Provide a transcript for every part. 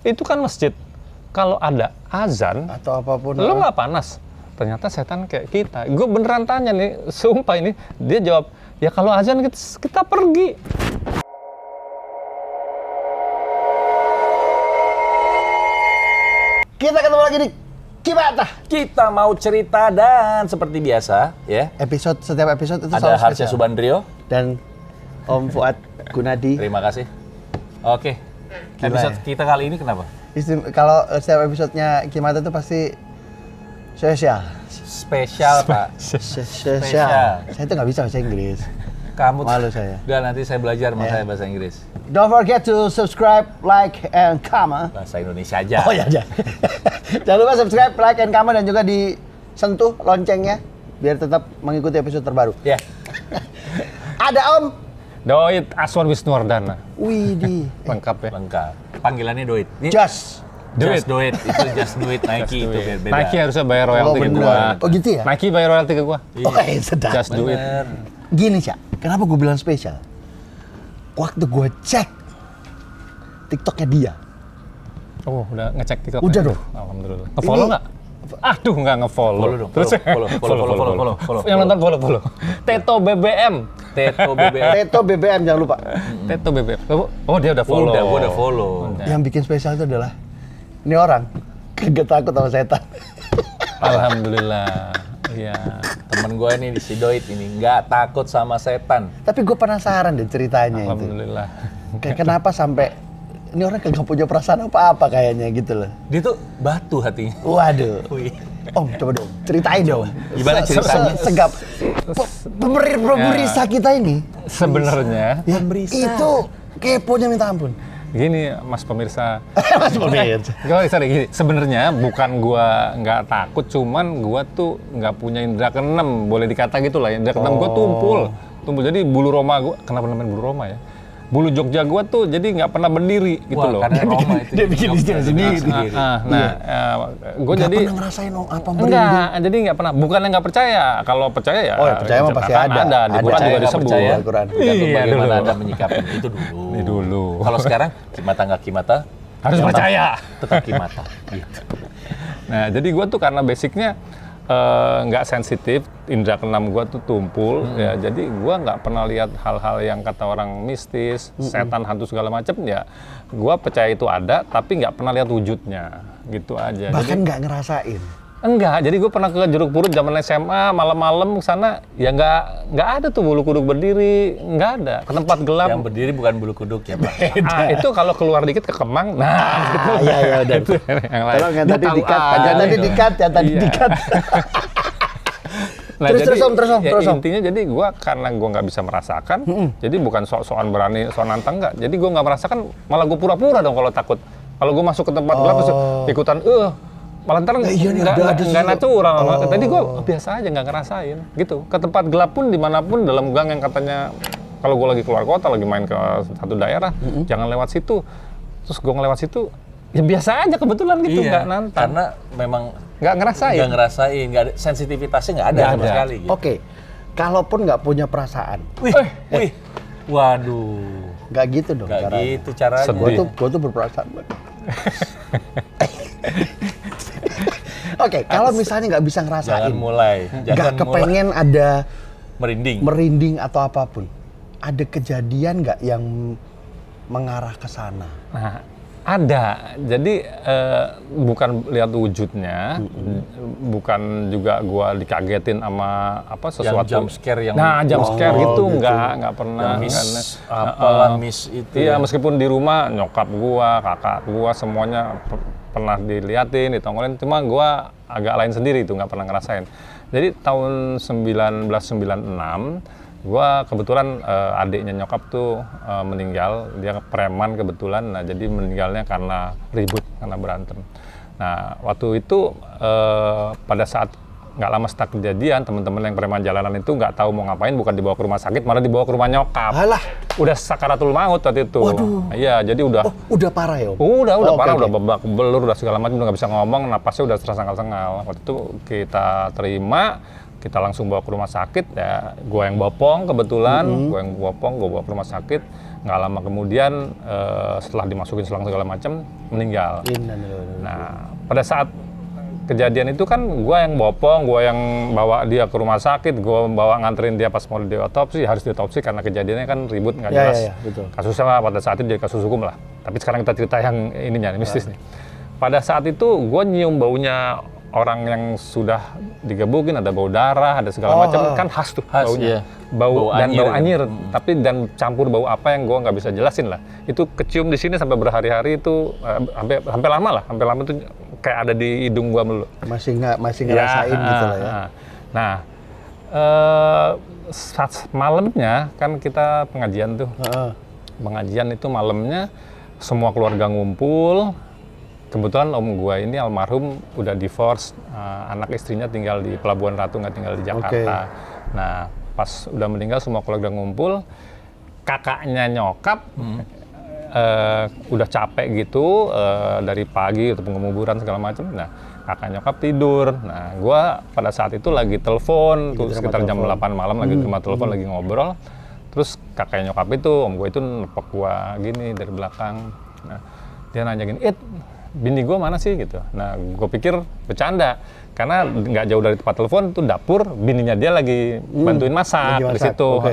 Itu kan masjid. Kalau ada azan Atau apapun. lu nggak panas. Ternyata setan kayak kita. Gue beneran tanya nih, sumpah ini. Dia jawab, ya kalau azan kita pergi. Kita ketemu lagi di Kibatah. Kita mau cerita dan seperti biasa ya. Setiap episode itu Ada selalu Harsha spesial. Subandrio. Dan Om Fuad Gunadi. Terima kasih. Oke. Gila Episode ya? kita kali ini kenapa? Kalau setiap episodenya Kimata itu pasti spesial. Spesial, Pak. Spesial. Saya itu nggak bisa bahasa Inggris. Kamu Malu saya. Udah nanti saya belajar sama Ya. saya bahasa Inggris. Don't forget to subscribe, like, and comment. Bahasa Indonesia aja. Oh ya, jangan lupa subscribe, like, and comment, dan juga disentuh loncengnya biar tetap mengikuti episode terbaru. Ya. Ada Om Doit Aswan Wisnuwardana. Widih. Lengkap ya. Lengkap. Panggilannya Doit. Ini Just. Just do it. Itu just do it Nike itu beda. Nike harusnya bayar royalti ke bener. gua. Oh gitu ya? Nike bayar royalti ke gua. Oh sedap. Just do it. Bener. Gini Cak, kenapa gue bilang spesial? Waktu gue cek TikToknya dia. Oh, udah ngecek TikTok. Udah ya? dong. Alhamdulillah. Nge-follow Ini- nggak? Aduh, nggak nge-follow. Follow dong. Terus Follow. yang nonton follow. Teto BBM. Teto BBM. Teto BBM jangan lupa. Teto BBM. Oh, dia udah follow. Gua udah follow. Udah. Yang bikin spesial itu adalah ini orang kagak takut sama setan. Alhamdulillah. Iya. Temen gue nih si Doit ini nggak takut sama setan. Tapi gue penasaran deh ceritanya itu. Alhamdulillah. Kayak kenapa sampai ini orang kagak punya perasaan apa-apa kayaknya gitu loh. Dia tuh batu hatinya. Waduh. Wih. Om, coba dong, ceritain dong. Gimana ceritanya? Segap. Pemerintah kita ini, Sebenarnya ya, itu keponya minta ampun. gini, Mas pemirsa. Mas pemirsa. Sorry, gini. Sebenarnya bukan gua nggak takut, cuman gua tuh nggak punya indera keenam, boleh dikata gitu lah. Indera keenam gua tumpul. Jadi bulu Roma gua, kenapa namanya bulu Roma ya? Bulu Jogja gua tuh jadi nggak pernah berdiri gitu Wah, loh. karena Roma itu dia bikin istilah sendiri. Gua Nggak jadi pernah ngerasain apa enggak, jadi nggak pernah. Bukan yang nggak percaya. Kalau percaya ya. Oh ya, percaya mah pasti akan ada. Di Quran Ada. juga Nggak disebut. percaya. Al-Quran. Tergantung Iya, bagaimana dulu. Anda menyikapi itu dulu. Ini dulu. Kalau sekarang Kimata nggak Kimata, Harus tetap- percaya. Tetap Kimata. Gitu. Nah, jadi gue tuh karena basicnya nggak sensitif, indera keenam gue tuh tumpul, ya. Jadi gue nggak pernah lihat hal-hal yang kata orang mistis, setan, hantu segala macem. Ya, gue percaya itu ada, tapi nggak pernah lihat wujudnya, gitu aja. Bahkan nggak ngerasain. Enggak, jadi gue pernah ke Jeruk Purut zaman SMA, malam-malam kesana, ya nggak ada tuh bulu kuduk berdiri, nggak ada. Ke tempat gelap. Yang berdiri bukan bulu kuduk ya Pak. Itu kalau keluar dikit ke Kemang, nah gitu. Iya, udah. Itu yang lain. Tolong yang Dia tadi tahu dikat, aja yang tadi gitu. dikat, yang tadi Iya. dikat. Nah, Terus, Om. Intinya jadi gue karena gue nggak bisa merasakan, jadi bukan sok-sokan berani, sok nantang nggak. Jadi gue nggak merasakan, malah gue pura-pura dong kalau takut. Kalau gue masuk ke tempat gelap terus ikutan, malah ntar iya nih, ada sih. nggak natural. Tadi gue biasa aja nggak ngerasain, gitu. Ke tempat gelap pun dimanapun dalam gang yang katanya kalau gue lagi keluar kota, lagi main ke satu daerah, jangan lewat situ. Terus gue ngelewat situ, ya biasa aja kebetulan gitu, nggak nantang. Karena memang Nggak ngerasain. nggak ngerasain, nggak ada sensitivitasnya nggak ada Nggak sama ada. sekali. Gitu. Oke, kalaupun nggak punya perasaan, Wih, waduh, nggak gitu dong nggak caranya. gitu caranya. Sedih. Gue tuh berperasaan. Oke, kalau misalnya nggak bisa ngerasain, Jangan mulai, nggak kepengen ada merinding. merinding atau apapun, ada kejadian nggak yang mengarah ke sana? Nah, ada. Jadi bukan lihat wujudnya, bukan juga gua dikagetin sama apa sesuatu. Yang jump scare yang Nah, jump scare gitu, gitu. nggak pernah. Yang Karena- miss apalah miss itu. Iya, ya. meskipun di rumah nyokap gua, kakak gua semuanya pernah diliatin, ditongolin, cuma gua agak lain sendiri itu, nggak pernah ngerasain. Jadi tahun 1996 gua kebetulan adiknya nyokap tuh meninggal, dia preman kebetulan. Nah, jadi meninggalnya karena ribut, karena berantem. Nah, waktu itu pada saat nggak lama setelah kejadian, teman-teman yang preman jalanan itu nggak tahu mau ngapain, bukan dibawa ke rumah sakit, malah dibawa ke rumah nyokap. Alah, Udah sakaratul maut waktu itu. Waduh. Iya, jadi udah udah parah ya Om? Udah Oh, parah, oke, udah oke. babak belur, udah segala macam, udah nggak bisa ngomong, napasnya udah tersengal-sengal. Waktu itu kita terima, kita langsung bawa ke rumah sakit, ya gue yang bopong kebetulan, gue yang bopong, gue bawa ke rumah sakit. nggak lama kemudian setelah dimasukin selang segala macam meninggal. Nah, pada saat kejadian itu kan gue yang bopong, gue yang bawa dia ke rumah sakit, gue bawa nganterin dia pas mau diotopsi, harus diotopsi karena kejadiannya kan ribut nggak jelas. Betul. Kasusnya pada saat itu jadi kasus hukum lah. Tapi sekarang kita cerita yang ininya, mistis nih. Pada saat itu gue nyium baunya orang yang sudah digebukin, ada bau darah, ada segala macam, kan khas tuh baunya. Bau dan anyir, bau anyir, tapi dan campur bau apa yang gue nggak bisa jelasin lah. Itu kecium di sini sampai berhari-hari itu, sampai lama itu kayak ada di hidung gue melulu. Masih ngerasain gitu lah ya. Nah, saat malamnya kan kita pengajian tuh. Pengajian itu malamnya semua keluarga ngumpul. Kebetulan om gua ini almarhum udah divorce, anak istrinya tinggal di Pelabuhan Ratu, nggak tinggal di Jakarta. Nah, pas udah meninggal semua keluarga ngumpul, kakaknya nyokap udah capek gitu dari pagi untuk penguburan segala macam. Nah, kakak nyokap tidur. Nah, gua pada saat itu lagi telepon, tuh sekitar jam 8 malam lagi terima telepon, lagi ngobrol. Terus kakak nyokap itu, om gua itu nepok gua gini dari belakang. Nah, dia nanya gini, bini gue mana sih gitu. Nah, gue pikir bercanda karena nggak jauh dari tempat telepon tuh dapur, bininya dia lagi bantuin masak di situ.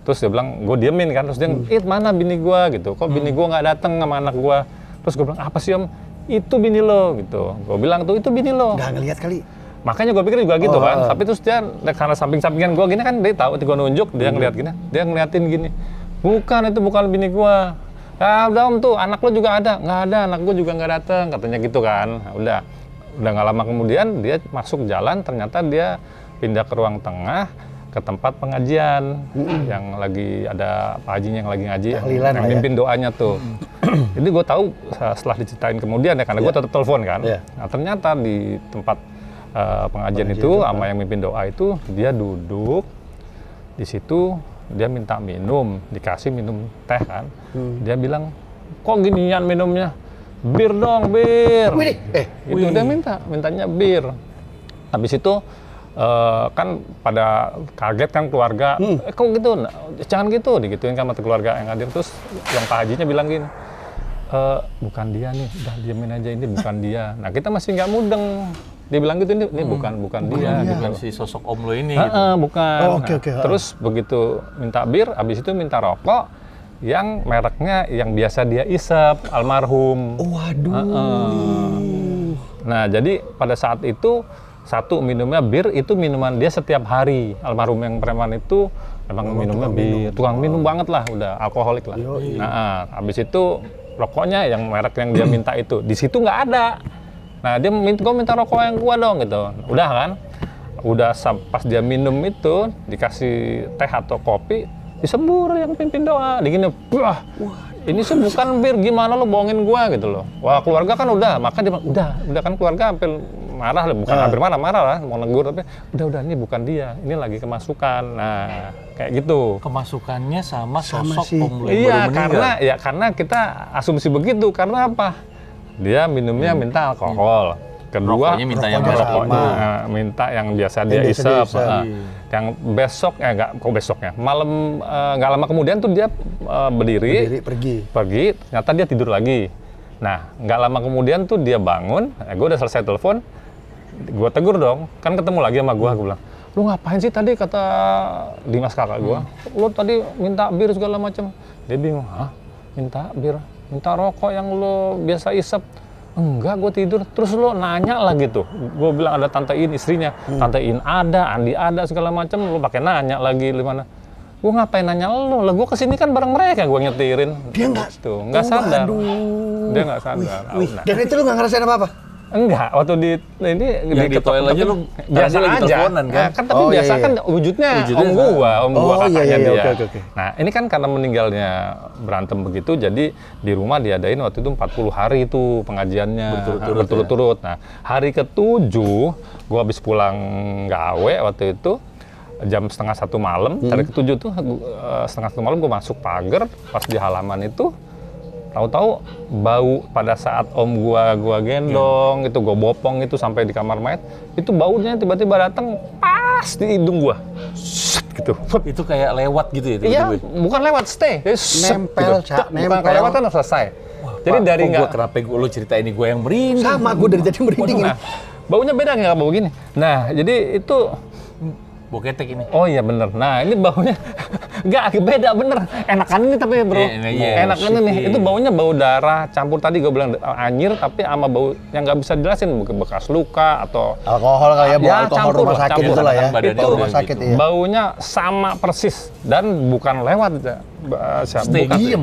Terus dia bilang, gue diemin kan, terus dia, mana bini gue gitu, kok bini gue nggak datang sama anak gue. Terus gue bilang, apa sih om? Itu bini lo gitu. Gue bilang tuh itu bini lo. Nggak ngeliat kali. Makanya gue pikir juga gitu kan. Tapi terus dia karena samping-sampingan gue gini kan, dia tahu, gue nunjuk, dia ngeliat gini, dia ngeliatin gini, bukan itu bukan bini gue. Ya udah om tuh, anak lo juga ada? Nggak ada, anak gue juga nggak datang, katanya gitu kan. Nah, udah nggak lama kemudian dia masuk jalan, ternyata dia pindah ke ruang tengah ke tempat pengajian yang lagi ada Pak Hajinya yang lagi ngaji, yang mimpin doanya tuh. Jadi gue tahu setelah diceritain kemudian ya, karena gue tetap telepon kan. Nah ternyata di tempat pengajian itu sama yang mimpin doa itu dia duduk di situ. Dia minta minum, dikasih minum teh kan. Dia bilang, kok ginian minumnya? Bir dong, bir. Itu dia mintanya bir. Habis itu kan pada kaget kan keluarga, kok gitu? Jangan gitu, digituin kan sama keluarga yang hadir. Terus yang Pak Hajinya bilang gini, bukan dia nih, udah diamin aja, ini bukan dia. Nah kita masih nggak mudeng. Dia bilang gitu, ini bukan dia. Bukan si sosok om lo ini gitu. Bukan. Terus begitu minta bir, habis itu minta rokok yang mereknya yang biasa dia isep, almarhum. Nah jadi pada saat itu satu minumnya bir, itu minuman dia setiap hari. Almarhum yang preman itu memang minumnya bir, tukang minum banget lah, udah alkoholik lah. Nah habis itu rokoknya yang merek yang dia minta itu, di situ nggak ada. Nah dia gue minta rokok yang gua dong gitu. Udah kan, udah pas dia minum itu dikasih teh atau kopi, disembur yang pimpin doa. Digini, wah ini sih bukan bir, gimana lo bohongin gua gitu loh. Wah keluarga kan udah, maka dia bilang, udah kan keluarga hampir marah, bukan hampir marah lah, mau negur tapi udah ini bukan dia, ini lagi kemasukan. Nah kayak gitu. Kemasukannya sama sosok si om lo yang baru meninggal. Karena kita asumsi begitu, karena apa? Dia minumnya minta alkohol. Kedua, rokoknya minta yang minta yang biasa dia isep. Yang besok, besoknya, malam nggak lama kemudian tuh dia berdiri pergi, ternyata dia tidur lagi. Nah, nggak lama kemudian tuh dia bangun, gue udah selesai telepon, gue tegur dong, kan ketemu lagi sama gue bilang, lu ngapain sih tadi, kata Dimas kakak gue, lu tadi minta bir segala macam. Dia bingung, minta bir? Minta rokok yang lo biasa isep. Enggak, gue tidur. Terus lo nanya lah gitu. Gue bilang ada Tante In, istrinya. Tante In ada, Andi ada, segala macam. Lo pakai nanya lagi di mana? Gue ngapain nanya lo? Lah gue kesini kan bareng mereka, gue nyetirin. Dia nggak sadar. Dia nggak sadar. Dan itu lo nggak ngerasain apa-apa? Enggak, waktu di toilet aja lu biasa lagi aja teleponan kan. Kan tapi biasa kan wujudnya om gua kakaknya dia. Okay. Nah, ini kan karena meninggalnya berantem begitu, jadi di rumah diadain waktu itu 40 hari itu pengajiannya berturut-turut. Nah, hari ke-7 gua habis pulang gawe waktu itu jam 1:30 malam, hari ke-7 tuh 1:30 malam gua masuk pagar, pas di halaman itu tahu-tahu bau pada saat om gua gendong itu, gua bopong itu sampai di kamar mayat, itu baunya tiba-tiba datang pas di hidung gua. Set, gitu. Itu kayak lewat gitu ya? Iya, tiba-tiba? bukan lewat, stay. Jadi set, Nempel, gitu. Cak, Bukan nempel. lewat kan selesai. Jadi Pak, dari kok nggak gua kenapa lu cerita ini gue yang merinding? Sama gue dari tadi merinding ini. Nah, baunya beda nggak bau gini. Nah, jadi itu Bau ketek ini. oh iya bener. Nah, ini baunya nggak beda bener. Enakan ini tapi bro. Iya, Enakan shit, ini. iya. Itu baunya bau darah campur tadi gue bilang anyir tapi sama bau yang nggak bisa dijelasin mungkin bekas luka atau Alkohol kali ya, bau Ya, alkohol campur rumah lah, sakit campur. itulah ya. Badannya Bau udah rumah sakit gitu. iya. baunya sama persis dan bukan lewat Stay bukan gitu ya?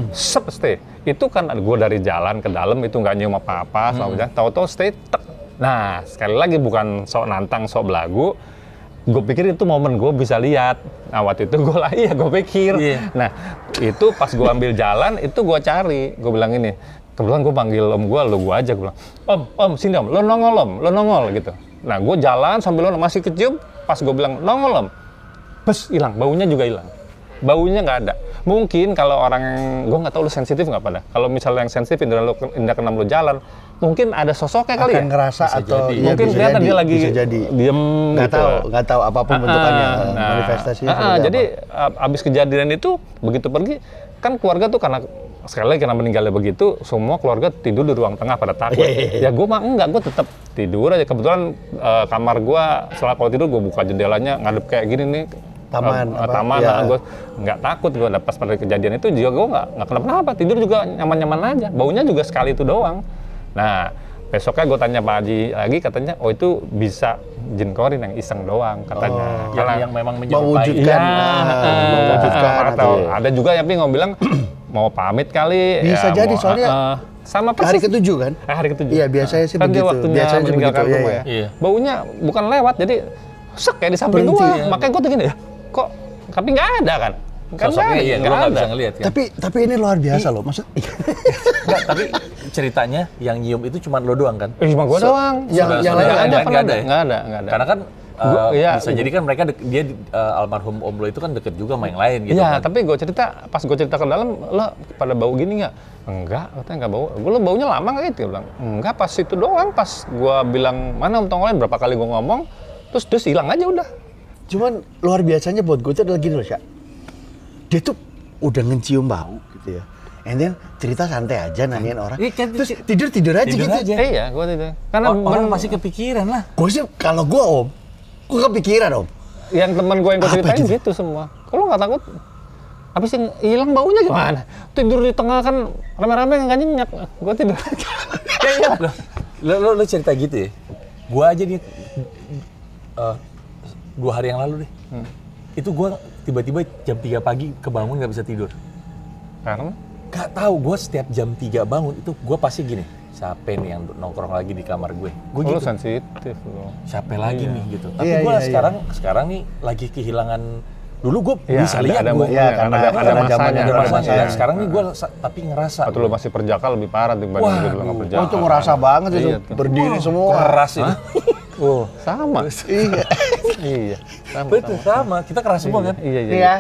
stay itu kan gue dari jalan ke dalam itu nggak nyium apa-apa selama jalan tahu-tahu stay tek. Nah sekali lagi bukan sok nantang sok belagu, gue pikir itu momen gue bisa lihat. Nah waktu itu gue lah iya gue pikir. Iya. Nah itu pas gue ambil jalan itu gue cari, gue bilang ini kebetulan gue panggil om gue, lo gue aja gue bilang om sini om, lo nongol gitu. Nah gue jalan sambil lo masih kecium, pas gue bilang nongol om, bes hilang, baunya juga hilang. Baunya nggak ada. Mungkin kalau orang yang, gue nggak tahu lu sensitif nggak pada. Kalau misalnya yang sensitif dan lu indah kenam lu jalan, mungkin ada sosoknya kali Akan ya. ngerasa Bisa atau jadi. iya, Mungkin bisa kelihatan jadi, dia lagi bisa jadi. diem Nggak gitu. tahu apapun bentukannya manifestasinya. seperti Jadi apa. abis kejadian itu begitu pergi kan keluarga tuh karena sekali lagi karena meninggalnya begitu, semua keluarga tidur di ruang tengah pada takut. Ya gue mah enggak, gue tetap tidur aja. Kebetulan kamar gue setelah kalau tidur gue buka jendelanya ngadep kayak gini nih. Taman, Taman, ya. gue nggak takut gue pas pada kejadian itu juga gue nggak kenapa-napa, tidur juga nyaman-nyaman aja, baunya juga sekali itu doang. Nah besoknya gue tanya Pak Haji lagi, katanya oh itu bisa jin korin yang iseng doang katanya. Yang memang menyerupai. Mewujudkan, mewujudkan atau nanti. ada juga yang bilang mau pamit kali. Bisa jadi, soalnya sama hari persis. ke-7 kan? Hari ke-7. Iya, biasanya sih Kan dia begitu. waktunya Biasanya sih meninggalkan begitu, rumah iya, ya. iya. Baunya bukan lewat, jadi sek kayak di samping Berhenti, gua. ya. Makanya gua tuh gini ya, kok tapi nggak ada kan? Kan Sosoknya iya, nggak lu nggak ada. bisa ngeliat kan. Tapi ini luar biasa loh, maksud. Enggak, tapi ceritanya yang nyium itu cuma lo doang kan? Cuma gua doang. yang Saudara- lain saudara nggak nggak ada ya? Nggak ada. Karena kan Iya, bisa jadi kan mereka dia almarhum om lo itu kan deket juga sama yang lain gitu Iya, kan. tapi gue cerita, pas gue cerita ke dalam, lo pada bau gini nggak? Enggak, katanya nggak bau. Gue lo baunya lama nggak gitu? Dia bilang, enggak, pas itu doang. Pas gue bilang, mana om tongolnya, berapa kali gue ngomong, terus hilang aja udah. Cuman luar biasanya buat gue itu adalah gini loh, Syak. Dia tuh udah ngecium bau gitu ya. And then cerita santai aja nanyain orang. Iya, kan, Terus tidur aja tidur gitu. aja. Iya, gue itu. Karena Orang masih kepikiran lah. Gue sih kalau gue om, gue kepikiran om. yang teman gue yang gue Apa ceritain gitu? gitu semua. Kalau nggak takut, habis yang hilang baunya gimana? Tidur di tengah kan rame-rame nggak nyenyak. Gue tidur. Ya iya. Lo cerita gitu ya? Gua aja nih 2 hari yang lalu deh. Itu gua tiba-tiba jam 3 pagi kebangun nggak bisa tidur. Karena Gak tahu, gue setiap jam 3 bangun itu gue pasti gini, siapa nih yang nongkrong lagi di kamar gue? Gue lo gitu, sensitif lo. siapa lagi nih gitu. Tapi Iya, gue iya, sekarang nih lagi kehilangan, dulu gue Iya, bisa ada- lihat ada gue. momen, Iya, kan, karena ada zamannya, masanya. Ada masanya. masanya. Dan sekarang nih gue tapi ngerasa. Waktu lo masih perjaka lebih parah dibanding gue dulu nggak perjaka. Oh itu ngerasa banget itu, Iya tuh. berdiri semua. keras itu. Oh, sama. Iya. Iya. Sama. Betul, sama. Kita keras semua kan? Iya, iya. Iya.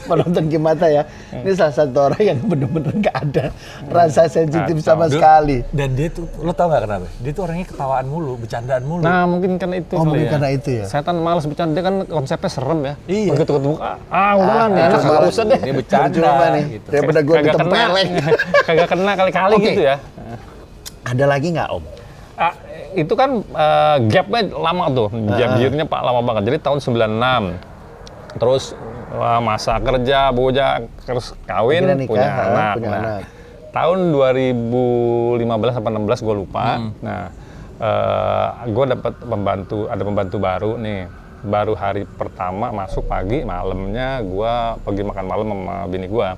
Penonton Kimata ya. Ini salah satu orang yang benar-benar nggak ada rasa sensitif sama Dulu- sekali. Dan dia tuh, lo tau gak kenapa? Dia tuh orangnya ketawaan mulu, bercandaan mulu. Nah, mungkin karena itu. Oh, kali mungkin ya. karena itu ya. Setan malas bercanda, dia kan konsepnya serem ya. Iya. Begitu ketemu, udahlah nih, anak coba nggak lah. usah deh. Ini bercanda Percuma nih. gitu. Daripada gue Kagak kena, ditempeleng. kagak kena kali-kali Oke. gitu ya. Ada lagi nggak Om? Itu kan gapnya lama tuh, gap year-nya Pak lama banget. Jadi tahun 96, terus masa kerja, bujang, terus kawin, Akhirnya nikah, punya anak. punya Nah, anak. tahun 2015 atau 16 gue lupa. Nah, gue dapat ada pembantu baru nih. Baru hari pertama masuk pagi, malamnya gue pergi makan malam sama bini gue.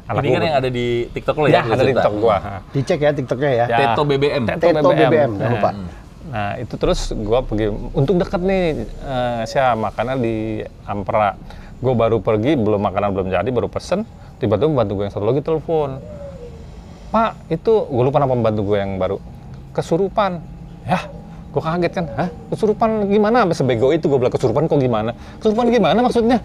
Ini kan yang ada di TikTok lo Ya, ya? ada di cerita? TikTok gue. Dicek ya TikToknya ya. Ya. Teto BBM. Teto BBM, jangan lupa. Nah itu terus gue pergi untuk deket nih makanan di Ampera. Gue baru pergi, makanan belum jadi, baru pesen. Tiba-tiba pembantu gue yang satu lagi telepon. Pak, itu gue lupa nama pembantu gue yang baru. Kesurupan. Ya, gue kaget kan. Hah? Kesurupan gimana? Sampai sebego itu gue bilang kesurupan kok gimana? Kesurupan gimana maksudnya?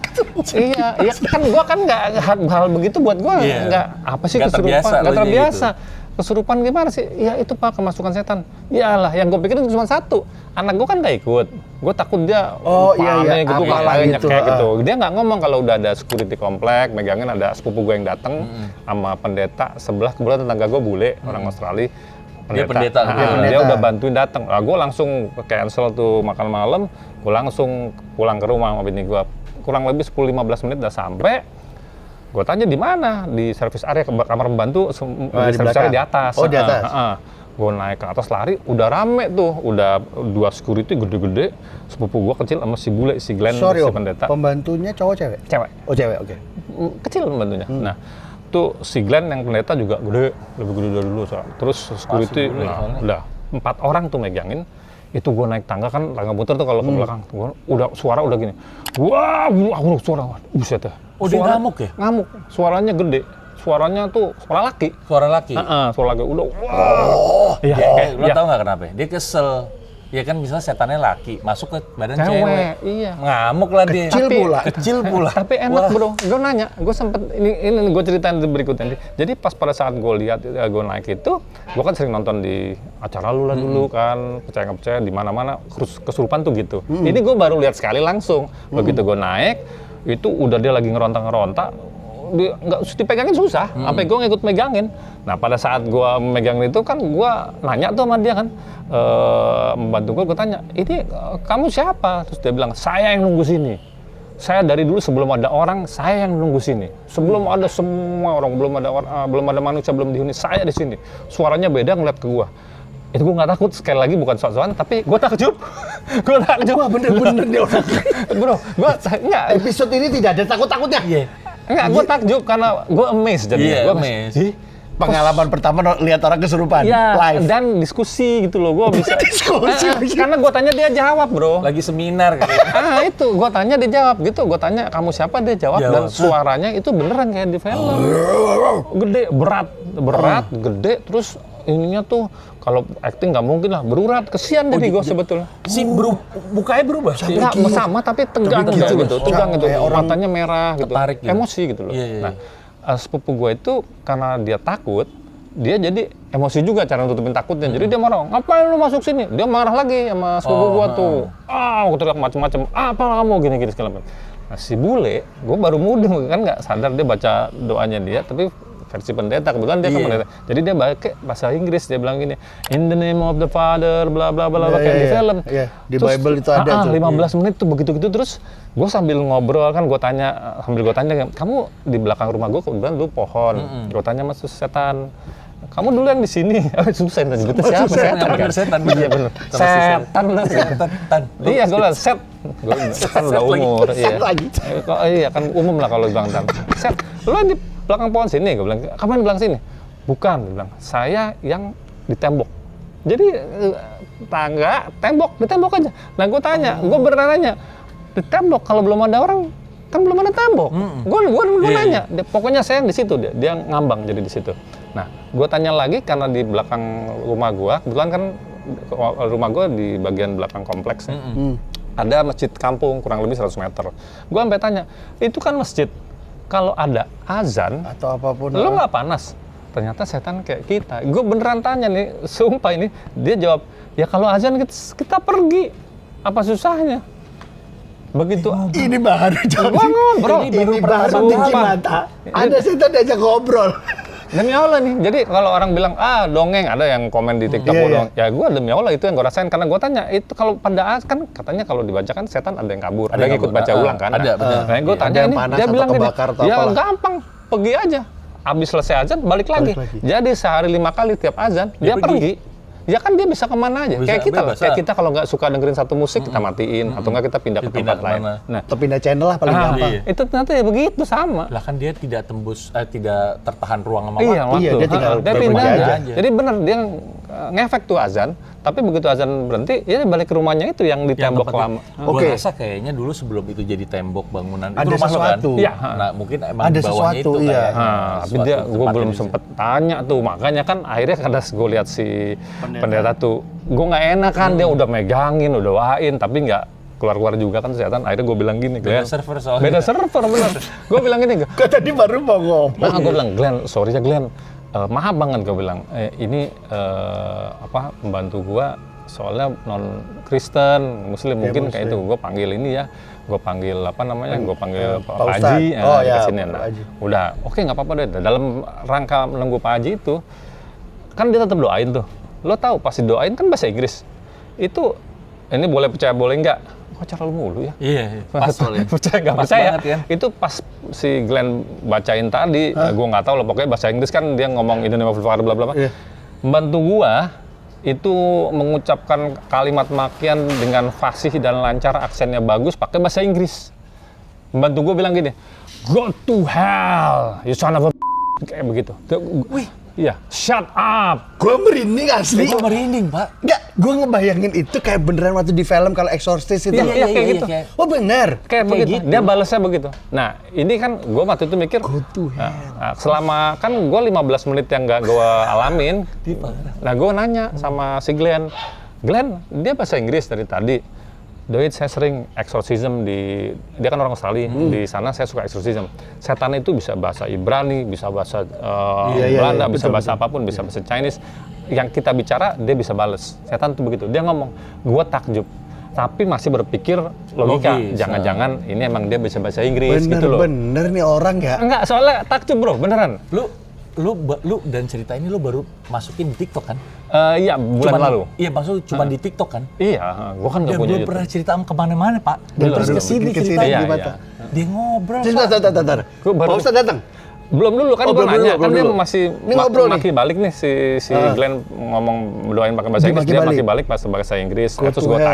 Iya kan gue kan nggak hal begitu buat gue Iya. nggak apa sih Nggak kesurupan? terbiasa Nggak lo nya terbiasa. Kesurupan gimana sih? Ya itu Pak, kemasukan setan. Iyalah, yang gue pikirin cuma satu. Anak gue kan gak ikut. Gue takut dia Oh, iya, panik gitu, apalah ngapain gitu, nyekek gitu. Dia nggak ngomong kalau udah ada security komplek, megangin ada sepupu gue yang datang sama pendeta sebelah, kebetulan tetangga gue bule, orang Australia. Dia pendeta. Dia udah bantuin datang. Gue langsung cancel tuh makan malam, gue langsung pulang ke rumah sama bini gue. Kurang lebih 10-15 menit udah sampai. Gue tanya di mana? Di service area, kamar pembantu, di service area di atas. Oh, di atas. Gue naik ke atas lari, udah rame tuh, udah 2 security gede-gede, sepupu gue kecil sama si bule, si Glenn, Sorry si Om, pendeta. pembantunya cowok cewek? Cewek. Oh cewek, oke. Kecil pembantunya. Nah, tuh si Glenn yang pendeta juga gede, lebih gede dari dulu. Terus security, udah 4 orang tuh megangin. Itu gue naik tangga kan, tangga muter tuh kalau ke belakang. Udah suara udah gini. Wah, suara, buset ya. Oh, dia ngamuk ya? Ngamuk, suaranya gede. Suaranya tuh suara laki. Suara laki. Suara laki. Udah, wah. Iya, Lo tau nggak kenapa? Dia kesel. Ya kan misalnya setannya laki, masuk ke badan cewek. Iya. Ngamuk lah dia. Kecil pula. Tapi enak bro, gue nanya, gue sempet, ini gue ceritain berikutnya. Jadi pas pada saat gue lihat, gue naik itu, gue kan sering nonton di acara lu lah dulu kan, percaya nggak percaya, di mana-mana kesurupan tuh gitu. Ini gue baru lihat sekali langsung, begitu gue naik, itu udah dia lagi ngeronta-ngeronta, dia nggak dipegangin susah, sampai gue ngikut megangin. Nah pada saat gue megangin itu kan gue nanya tuh sama dia kan, membantu gue tanya, ini kamu siapa? Terus dia bilang, saya yang nunggu sini. Saya dari dulu sebelum ada orang, saya yang nunggu sini. Sebelum ada semua orang, belum ada manusia, belum dihuni, saya di sini. Suaranya beda ngeliat ke gue. Itu gue nggak takut, sekali lagi bukan sok-sokan, tapi gue takjub. Gue takjub. Wah bener-bener dia orang. Bro, gue enggak. Episode ini tidak ada takut-takutnya. Iya. Enggak, gue takjub karena gue amazed jadinya. Iya, Gua amazed. Pengalaman pertama lihat orang kesurupan Iya, live. dan diskusi gitu loh, gue bisa. Diskusi. Karena gue tanya dia jawab bro. Lagi seminar kali. Itu gue tanya dia jawab gitu. Gue tanya kamu siapa, dia jawab. Dan suaranya itu beneran kayak di film. Gede, berat, gede. Terus ininya tuh kalau acting nggak mungkin lah, berurat. Kesian jadi gue sebetulnya. Mukanya berubah. Nggak sama tapi tegang gitu, tegang gitu. Matanya merah gitu. Ketarik gitu. Emosi gitu loh. Iya. Nah, sepupu gue itu karena dia takut, dia jadi emosi juga cara nutupin takutnya. Jadi dia marah, ngapain lu masuk sini? Dia marah lagi sama sepupu gue tuh. Aku teriak macem-macem, apa kamu gini-gini segala macam. Nah, si bule, gue baru mudeng kan nggak sadar dia baca doanya dia, tapi versi pendeta, kebetulan dia kan pendeta. Jadi dia pakai bahasa Inggris, dia bilang gini, in the name of the Father, bla bla bla, kayak di film. Iya, di Bible itu ada tuh. 15 menit tuh begitu-gitu, terus gue sambil ngobrol kan, gue tanya, kamu di belakang rumah gue kebetulan dulu pohon. Gue tanya sama setan, kamu dulu yang di sini. Susah nyebutnya siapa? Setan kan? Setan. Iya bener. Setan lah. Iya, gue bilang set. Gue kan udah umur. Set lagi. Iya kan umum lah kalau bilang tan. Set, lu di belakang pohon sini. Gue bilang, kapan di belakang sini? Bukan, gue bilang. Saya yang di tembok. Jadi tangga, di tembok aja. Nah gue tanya, gue beneran nanya, di tembok kalau belum ada orang, kan belum ada tembok. Gue nanya, pokoknya saya yang di situ, dia ngambang jadi di situ. Nah, gue tanya lagi karena di belakang rumah gue, kebetulan kan rumah gue di bagian belakang kompleks. Ada masjid kampung kurang lebih 100 meter. Gue sampai tanya, itu kan masjid, kalau ada azan Atau apapun. lu nggak panas? Ternyata setan kayak kita. Gue beneran tanya nih, sumpah ini. Dia jawab, ya kalau azan kita pergi. Apa susahnya? Begitu. Ini baru jawab. Ngobrol. Ini baru di mata. Ada setan diajak ngobrol. Demi Allah nih, jadi kalau orang bilang, dongeng, ada yang komen di TikTok, dong. Ya gue demi Allah itu yang gue rasain, karena gue tanya, itu kalau pada kan katanya kalau dibaca kan setan ada yang kabur, ada yang ikut baca ulang kan. Ada, benar. Nah, gue tanya ini, dia bilang gini, ya gampang, pergi aja. Habis selesai azan, balik lagi. Jadi sehari 5 kali tiap azan, dia pergi. Ya kan dia bisa kemana aja, kayak kita lah. Kayak kita kalau nggak suka dengerin satu musik, kita matiin, atau nggak kita pindah ke tempat lain. Nah, Atau pindah channel lah paling gampang. itu ternyata ya begitu sama. Lah kan dia tidak tidak tertahan ruang sama waktu. Iya, waktu. Dia tinggal dia berbunyi pindah aja. aja. Jadi bener dia ngefek tuh azan, tapi begitu azan berhenti, ya balik ke rumahnya itu yang di tembok lama. Gue rasa kayaknya dulu sebelum itu jadi tembok bangunan, Ada itu rumah lo kan? sesuatu. Iya. Nah mungkin emang Ada di bawahnya sesuatu, itu iya. kayak. Tapi dia, gue belum sempet tanya tuh, makanya kan akhirnya kada gue lihat si pendeta tuh, gue nggak enak kan, dia udah megangin, udah wain, tapi nggak keluar-keluar juga kan setan. Akhirnya gue bilang gini, Glenn. Beda server soalnya. Beda server bener. Gue bilang gini, Kok tadi baru mau ngomong. nah gue bilang, Glenn, sorry ya Glenn, maaf banget gue bilang, ini pembantu gue soalnya non Kristen, Muslim mungkin kayak itu. Muslim. Gue panggil ini ya, gue panggil apa namanya, gue panggil Pak Pak Haji, Ustadz. Oh, ya, kesini. Pak Nah, Haji. udah, oke nggak apa-apa deh. Dalam rangka menunggu Pak Haji itu, kan dia tetap doain tuh. Lo tahu pasti doain kan bahasa Inggris. Itu ini boleh percaya boleh nggak? Kok cara lu mulu ya? Iya, pas soalnya. Percaya nggak Pas percaya? banget, kan? Itu pas si Glenn bacain tadi, gue nggak tahu loh. Pokoknya bahasa Inggris kan dia ngomong in the name of the Father bla bla bla. Iya. Membantu gua itu mengucapkan kalimat makian dengan fasih dan lancar, aksennya bagus, pakai bahasa Inggris. Membantu gua bilang gini, go to hell, you son of a kayak begitu. Wih, Iya, shut up. Gue merinding asli. itu merinding, Pak. Enggak, gue ngebayangin itu kayak beneran waktu di film kalau Exorcist itu. Iya, kayak gitu. Oh bener. Kayak begitu. gitu. Dia balasnya begitu. Nah, ini kan gue waktu itu mikir, selama kan gue 15 menit yang nggak gue alamin, nah gue nanya sama si Glenn, dia bahasa Inggris dari tadi. Doit saya sering exorcism dia kan orang Australia, di sana saya suka exorcism. Setan itu bisa bahasa Ibrani, bisa bahasa Belanda, bisa bahasa apapun, bisa bahasa Chinese. Yang kita bicara, dia bisa bales. Setan itu begitu. Dia ngomong, gua takjub. Tapi masih berpikir logika, Logis, jangan-jangan ini emang dia bisa bahasa Inggris gitu loh. Bener nih orang ya. Enggak, soalnya takjub bro, beneran. Lu dan cerita ini lu baru masukin di TikTok kan? Iya, bulan lalu. Iya, maksud cuma di TikTok kan? Iya, gua kan nggak Dan punya belum YouTube. pernah cerita kemana-mana, Pak. Belum, Terus belum. kesini Kesini ceritanya. Iya, gimana? iya. Dia ngobrol, Pak. Bentar. Gua baru- Pak Ustadz datang. Belum dulu kan Oh, gue belum nanya, dulu, kan belum dia dulu. masih Ini ngobrol maki balik nih si Glenn ngomong doain pakai bahasa Dia Inggris, maki dia balik. maki balik pas bahasa Inggris. Go Terus to gue hell.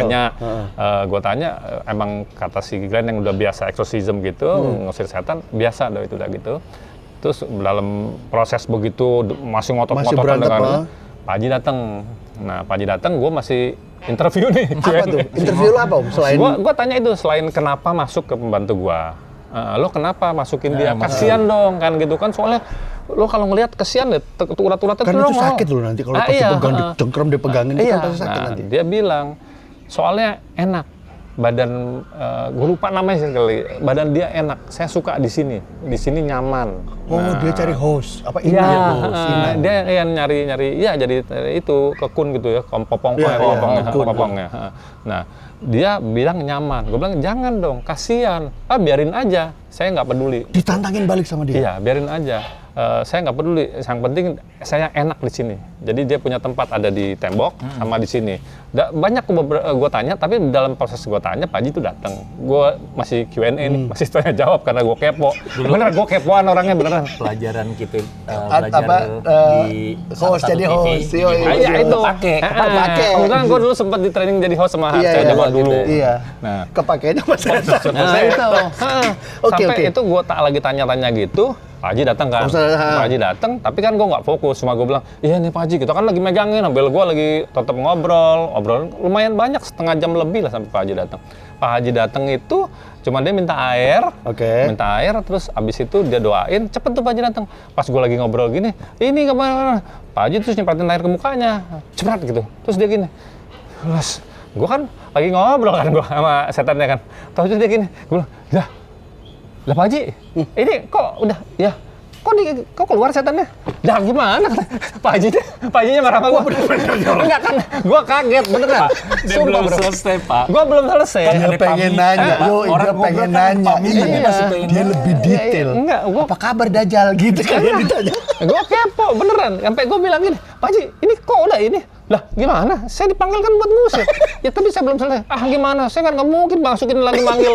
tanya, emang kata si Glenn yang udah biasa exorcism gitu, ngusir setan, biasa doa itu udah gitu. Terus dalam proses begitu masih ngotot-ngototan berantem, dengan Pak Haji datang. Nah Pak Haji datang, gue masih interview nih. Apa tuh? Interview lo apa Om? Selain Gue tanya itu, selain kenapa masuk ke pembantu gua, lo kenapa masukin dia? Kasian dong kan gitu kan, soalnya lo kalau ngelihat kasian deh, urat-uratnya kan itu sakit loh nanti kalau pas dipegang, dicengkram, dipegangin itu iya. kan pasti sakit Nah, nanti. dia bilang soalnya enak, badan gue lupa namanya sekali, badan dia enak, saya suka di sini nyaman. Oh dia cari host apa ini Iya, ya host? Inang. dia yang nyari, ya jadi itu kekun gitu ya, popongnya. Nah, dia bilang nyaman. Gue bilang jangan dong, kasihan. Biarin aja, saya nggak peduli. Ditantangin balik sama dia. Iya, biarin aja. Saya nggak peduli. Yang penting saya enak di sini. Jadi dia punya tempat ada di tembok sama di sini. Banyak gue tanya, tapi dalam proses gue tanya, Pak Haji itu datang. Gue masih Q&A nih, masih tanya jawab karena gue kepo. Beneran gue kepoan orangnya beneran. Pelajaran kita Apa, di host, jadi host. Iya, iya. Iya itu. Pakai. Kebetulan gue dulu sempat di training jadi host sama saya zaman dulu. Iya. Nah, Kepakainya mas setan. nah itu. Oke, Sampai oke. itu gue tak lagi tanya-tanya gitu. Pak Haji datang kan, Pak Haji datang, tapi kan gue nggak fokus, cuma gue bilang, iya nih Pak Haji, kita kan lagi megangin, ambil gue lagi tetap ngobrol lumayan banyak, setengah jam lebih lah sampai Pak Haji datang. Pak Haji datang itu, cuma dia minta air, terus abis itu dia doain, cepet tuh Pak Haji datang. Pas gue lagi ngobrol gini, ini kemana? Pak Haji terus nyemprotin air ke mukanya, cepet gitu, terus dia gini, gue kan lagi ngobrol kan gue sama setannya kan, terus dia gini, gue bilang, lah Pak Haji, ini kok udah, ya, kok keluar setannya? Dah gimana? Pak Hajinya marah sama gue. Enggak kan, gue kaget beneran. Dia belum selesai, Pak. Gue belum selesai. Dia pengen nanya, dia pengen nanya. Dia lebih detail. Enggak, Apa kabar Dajjal gitu kan dia ditanya. Gue kepo beneran. Sampai gue bilang gini, Pak Haji, ini kok udah ini? Lah gimana? Saya dipanggil kan buat ngusir. Ya tapi saya belum selesai. Gimana? Saya kan nggak mungkin masukin lagi manggil.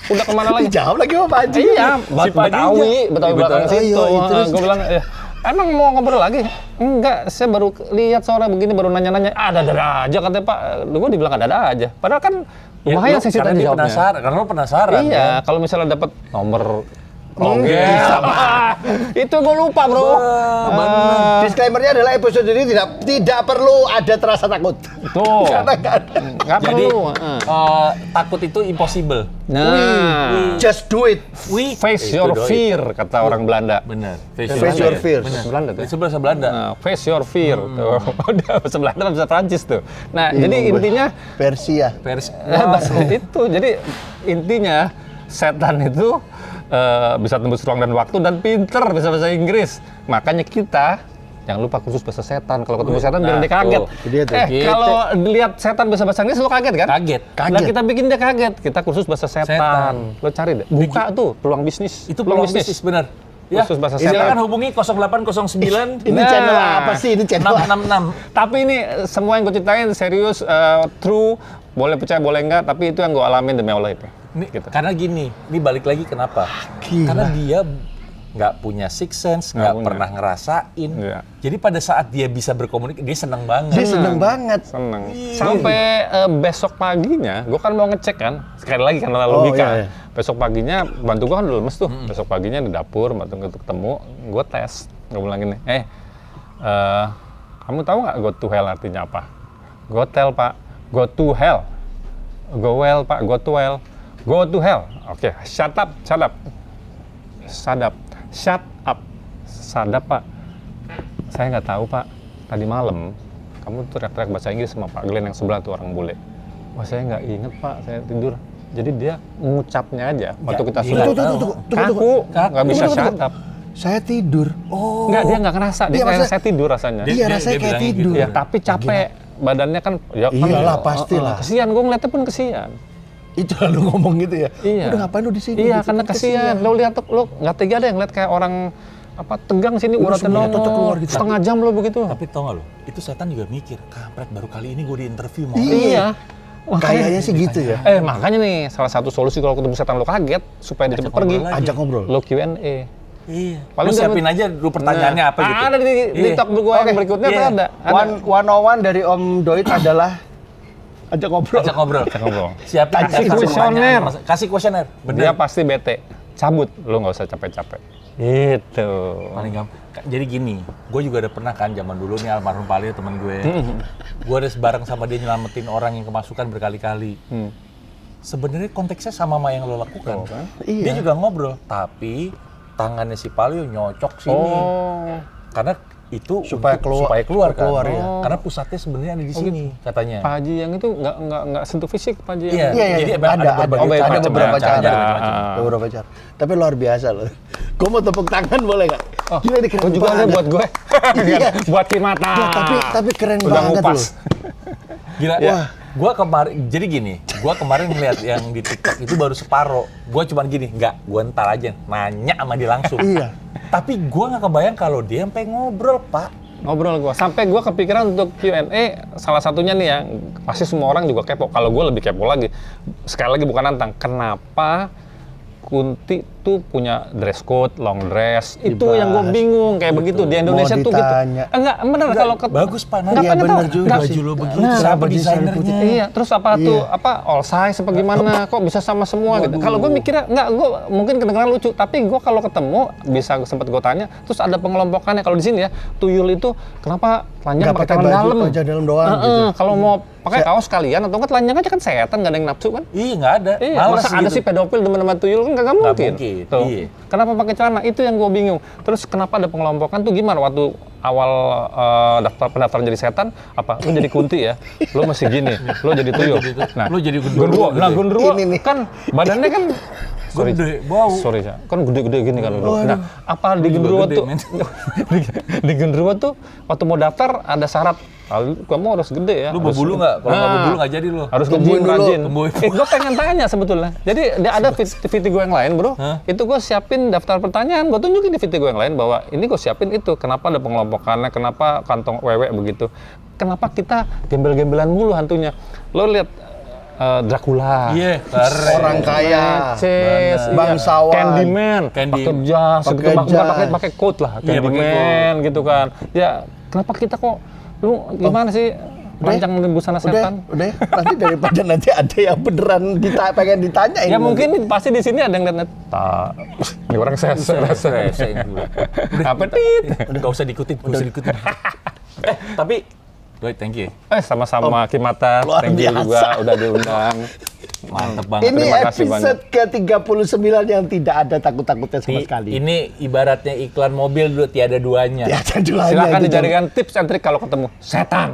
Udah kemana lagi? Jawab lagi sama Pak Haji. Iya, Si Pak Betawi belakang situ. terus. Gue bilang, emang mau ngobrol lagi? Enggak, saya baru lihat sore begini, baru nanya-nanya. Ada aja katanya Pak. Gue dibilang ada aja. Padahal kan lumayan sih karena dia jawabnya. penasaran, karena lo penasaran. Iya, kan? kalau misalnya dapat nomor itu gue lupa bro. Disclaimer-nya adalah episode ini tidak perlu ada terasa takut. Tuh. Karena nggak ada. Nggak Jadi perlu. takut itu impossible. Nah, Just do it. face your fear kata orang Belanda. Benar. Face your fears. Belanda tuh. Itu bahasa Belanda. Nah, face your fear tuh. Udah bahasa Belanda bahasa Prancis tuh. Nah, Iya, jadi gue. intinya Persia. itu jadi intinya setan itu bisa tembus ruang dan waktu dan pinter bisa bahasa Inggris. Makanya kita jangan lupa kursus bahasa setan. Kalau ketemu setan biar dia kaget. Dia tuh. Gitu. Kalau lihat setan bisa bahasa Inggris lo kaget kan? Kaget. Nah, kita bikin dia kaget. Kita kursus bahasa setan. Setan. Lo cari deh. Buka tuh peluang bisnis. Itu peluang bisnis benar. Ya, Khusus bahasa silakan setan. hubungi 0809 Ini Nah. channel apa sih? Ini channel apa? 666. Tapi ini semua yang gue ceritain serius, true, boleh percaya boleh enggak, tapi itu yang gue alamin demi Allah itu. Ini, Gitu. karena gini, ini balik lagi kenapa? Gila. Karena dia nggak punya sixth sense, Nggak nggak punya. pernah ngerasain. Iya. Jadi pada saat dia bisa berkomunikasi, dia senang banget. Dia seneng banget. Seneng. Sampai besok paginya, gue kan mau ngecek kan, sekali lagi karena logika. iya, iya. Besok paginya, bantu gue kan udah lemes tuh. Besok paginya di dapur, bantu ketemu, gue tes. Gue bilang gini, kamu tahu nggak go to hell artinya apa? Go tell pak, go to hell. Go well pak, go to hell. Go to hell. Oke, shut up, shut up. Shut up, shut up. Shut up pak. Saya nggak tahu pak, tadi malam kamu teriak-teriak bahasa Inggris sama Pak Glenn yang sebelah tuh orang bule. Wah saya nggak inget pak, saya tidur. Jadi dia mengucapnya aja waktu kita dia sudah nggak tahu. kaku, nggak bisa Tunggu, shut tunggu. up. Saya tidur. Oh. Nggak, dia nggak ngerasa, dia Iya, kayak maksudnya- saya tidur rasanya. Iya, rasanya kayak bilangnya tidur. Ya tapi capek, badannya kan ya kan, Iyalah, pastilah. kesian, gue ngeliatnya pun kesian. Itu lalu ngomong gitu ya. Iya. Udah ngapain lu di sini? Iya, Gitu, karena kan kesian. Lo lihat tuh, lo nggak tega deh ngeliat kayak orang apa tegang sini uratnya semuanya tutup keluar nongol gitu. setengah jam lo begitu. Tapi tau gak lo, itu setan juga mikir, kampret baru kali ini gue di interview mau. Iya. Kayaknya sih gitu ya. Makanya nih salah satu solusi kalau ketemu setan lo kaget supaya dia cepet ngobrol pergi. lagi. Ajak ngobrol. Lo Q&A. Iya. Paling Lu dia- siapin aja dulu pertanyaannya apa gitu. Ada di Iya. talk gue yang berikutnya tuh Iya. ada. 101 dari Om Doit adalah ajak ngobrol. Ajak ngobrol. Kita ngobrol. Siapin Kasih pertanyaan, kuesioner. Kasih kuesioner. Dia Bener. pasti bete. Cabut, lo nggak usah capek-capek. Gitu. Paling gampang. Jadi gini, gue juga udah pernah kan zaman dulu nih almarhum Pali teman gue. Gue ada bareng sama dia nyelamatin orang yang kemasukan berkali-kali. Sebenarnya konteksnya sama yang lo lakukan. kan? Dia Iya. juga ngobrol, tapi tangannya si Palio nyocok sini. Oh. Karena itu Supaya untuk- keluar kan. keluar, ya. Karena pusatnya sebenarnya ada di sini katanya. Pak Haji yang itu nggak sentuh fisik Pak Haji. Iya. Iya, Jadi iya, ada ada berbagai macam, ada beberapa macam, cara. ada Ada beberapa cara. Tapi luar biasa loh. Gue mau tepuk tangan boleh nggak? Gila ini keren Oh juga ada banget. buat gue. Iya. Buat Kimata. Nah, tapi keren Udah banget ngupas. loh. Gila. Wah. Gua kemarin jadi gini, gua kemarin ngeliat yang di TikTok itu baru separo. Gua cuman gini, gua ntar aja nanya sama dia langsung. Iya. Tapi gua nggak kebayang kalau dia sampai ngobrol, Pak. Ngobrol gue. Sampai gue kepikiran untuk Q&A salah satunya nih ya, pasti semua orang juga kepo. Kalau gue lebih kepo lagi. Sekali lagi bukan nantang. Kenapa Kunti tuh punya dress code, long dress. Itu yang gue bingung kayak begitu di Indonesia Mau tuh gitu. ditanya. Enggak, bener kalau Bagus, Pak. Enggak Iya, pengen bener tahu. juga Enggak, sih. Baju lo begitu, Nah, siapa baju desainernya? Iya, terus apa Iya. tuh apa all size apa gimana? Kok bisa sama semua gitu? Kalau gue mikirnya enggak, gue mungkin kedengeran lucu, tapi gue kalau ketemu bisa sempat gue tanya, terus ada pengelompokannya. Kalau di sini ya, tuyul itu kenapa telanjang Nggak pakai pakai celana baju, dalam? aja dalam doang Heeh, gitu. kalau mau pakai kaos sekalian atau enggak telanjang aja kan setan, nggak ada yang nafsu kan? Iya, nggak ada. Iya, Males masa ada gitu. sih pedofil demen-demen tuyul kan nggak mungkin. mungkin, Tuh. iya. Kenapa pakai celana? Itu yang gue bingung. Terus kenapa ada pengelompokan tuh gimana waktu awal pendaftaran jadi setan? Apa? Lu jadi kunti ya? Lu masih gini, lu jadi tuyul. Nah, Lu jadi genderuwo genderuwo. Nah, gitu. genderuwo Ini nih. kan badannya kan Gede, bau. Sorry ya, kan gede-gede gini kan genderuwo. Nah, apa di Lu juga genderuwo gede, tuh? men. di genderuwo tuh waktu mau daftar ada syarat. Kamu harus gede ya. Lu harus- bobulu nggak? Kalau nggak Nah, bobulu nggak jadi lu. harus Tumbuhin nge-gym dulu. rajin. Tumbuhin. Gue pengen tanya sebetulnya. Jadi dia ada VT gue yang lain bro. Hah? Itu gue siapin daftar pertanyaan. Gue tunjukin di VT gue yang lain bahwa ini gue siapin itu. Kenapa ada pengelompokannya? Kenapa kantong wewe begitu? Kenapa kita gembel-gembelan mulu hantunya? Lo lihat Dracula. Iya, keren. Orang kaya. Ches, iya. Bangsawan. Candyman, Candy- pakai jas, pakai gitu, jas. pakai coat lah, Iya, pakai Candyman gitu kan. Ya, kenapa kita kok, lu gimana sih rancang busana setan? Udah, nanti daripada nanti ada yang beneran pengen ditanyain. Ya nanti. mungkin pasti di sini ada yang lihat tak. Ini orang saya Rese dulu. apa tit? Udah nggak usah diikutin, nggak usah diikutin. Tapi, Doi, thank you. Sama-sama Kimata, luar thank you biasa. juga udah diundang. Mantep banget. Ini Terima kasih episode ke-39 yang tidak ada takut-takutnya sama sekali. Ini ibaratnya iklan mobil dulu tiada duanya. Ya, ada duanya Silakan gitu. dijadikan tips and trik kalau ketemu setan.